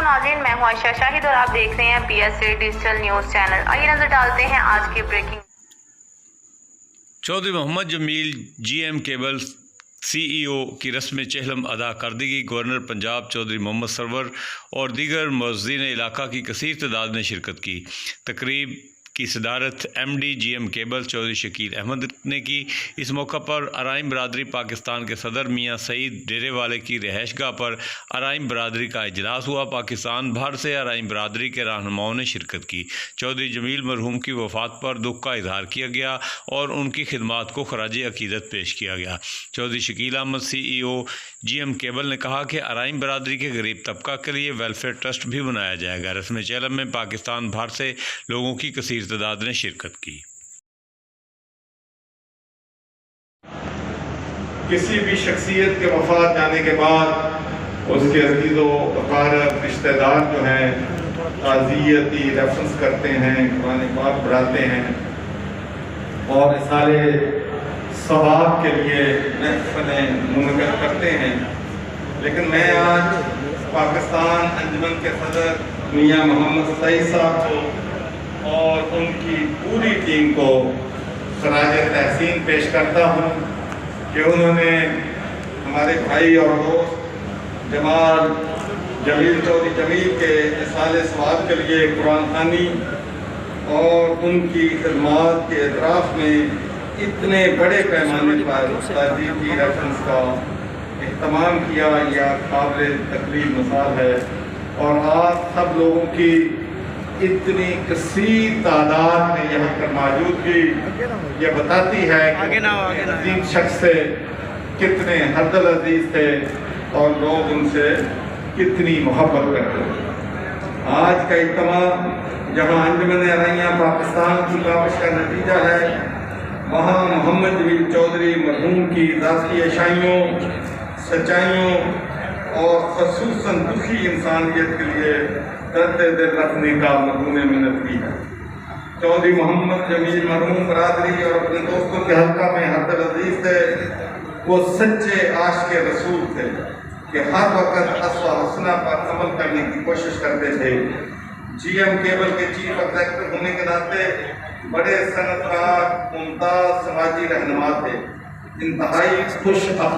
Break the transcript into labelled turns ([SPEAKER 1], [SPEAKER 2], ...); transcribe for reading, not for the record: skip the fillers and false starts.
[SPEAKER 1] नाज़रीन, मैं हूं आयशा शाहिद और आप देख रहे हैं PSA डिजिटल न्यूज़ चैनल। आइए नजर डालते हैं आज की breaking.
[SPEAKER 2] Chaudhry Mohammad Jamil GM cable CEO की रस्म चहलम अदा कर दी गई। गवर्नर पंजाब चौधरी मोहम्मद सरवर और दीगर मुअज़्ज़िन इलाका की कसीर तादाद ने शिरकत की। तकरीब की सदारत MD GM cable Chaudhry Shakeel Ahmed ने की। इस मौका पर अराइम बरादरी पाकिस्तान के सदर मियाँ सईद डेरेवाले की रिहाइशगाह पर अराइम बरादरी का इजलास हुआ। पाकिस्तान भर से अराइम बरादरी के रहनुमाओं ने शिरकत की। चौधरी जमील मरहूम की वफ़ात पर दुख का इजहार किया गया और उनकी खिदमात को खराज अकीदत पेश किया गया। Chaudhry Shakeel Ahmed CEO GM cable ने कहा कि अराइम बरादरी के गरीब तबका के लिए वेलफेयर ट्रस्ट भी बनाया जाएगा। रस्म चहलम में पाकिस्तान भर से लोगों की कसीर तादाद ने शिरकत की।
[SPEAKER 3] किसी भी शख्सियत के वफात जाने के बाद उसके अजीज़ो अकारब रिश्तेदार जो हैं ताज़ियती रेफरेंस करते हैं, कुरान पाक पढ़ाते हैं और सारे सवाब के लिए महफिलें मुनक़िद करते हैं। लेकिन मैं आज पाकिस्तान अंजुमन के सदर मियाँ मोहम्मद सईद साहब को और उनकी पूरी टीम को खराज तहसीन पेश करता हूँ कि उन्होंने हमारे भाई और दोस्त जमाल जमील चौधरी जमील के इसाले सवाब के लिए कुरान ख़वानी और उनकी खिदमात के एतराफ़ में इतने बड़े पैमाने पर ताज़ीकी रेफरेंस का इहतमाम किया, यह काबिल तकरीर मिसाल है। और आप सब लोगों की इतनी कसीर तादाद में यहाँ पर मौजूदगी ये बताती है कि अजीम शख्स से कितने हरदल अजीज थे और लोग उनसे कितनी मोहब्बत करते थे। आज का इज्तिमा जहाँ अंजुमन अरैया पाकिस्तान की काविश का नतीजा है, वहाँ मोहम्मद जमील चौधरी मरहूम की ज़ाती अच्छाइयों, सच्चाइयों और ख़ुसूसन दुखी इंसानियत के लिए दर्द दिल रखने का मज़मून मिन्नत भी है। चौधरी मोहम्मद जमील मरहूम बरादरी और अपने दोस्तों के हल्का में हरदल अजीज थे। वो सच्चे आशिक़ रसूल थे कि हर वक्त अस्वा हसना पर अमल करने की कोशिश करते थे। GM केबल के चीफ एग्जीक्यूटिव होने के नाते बड़े सनअतकार मुमताज़ समाजी रहनुमा थे। इंतहाई खुश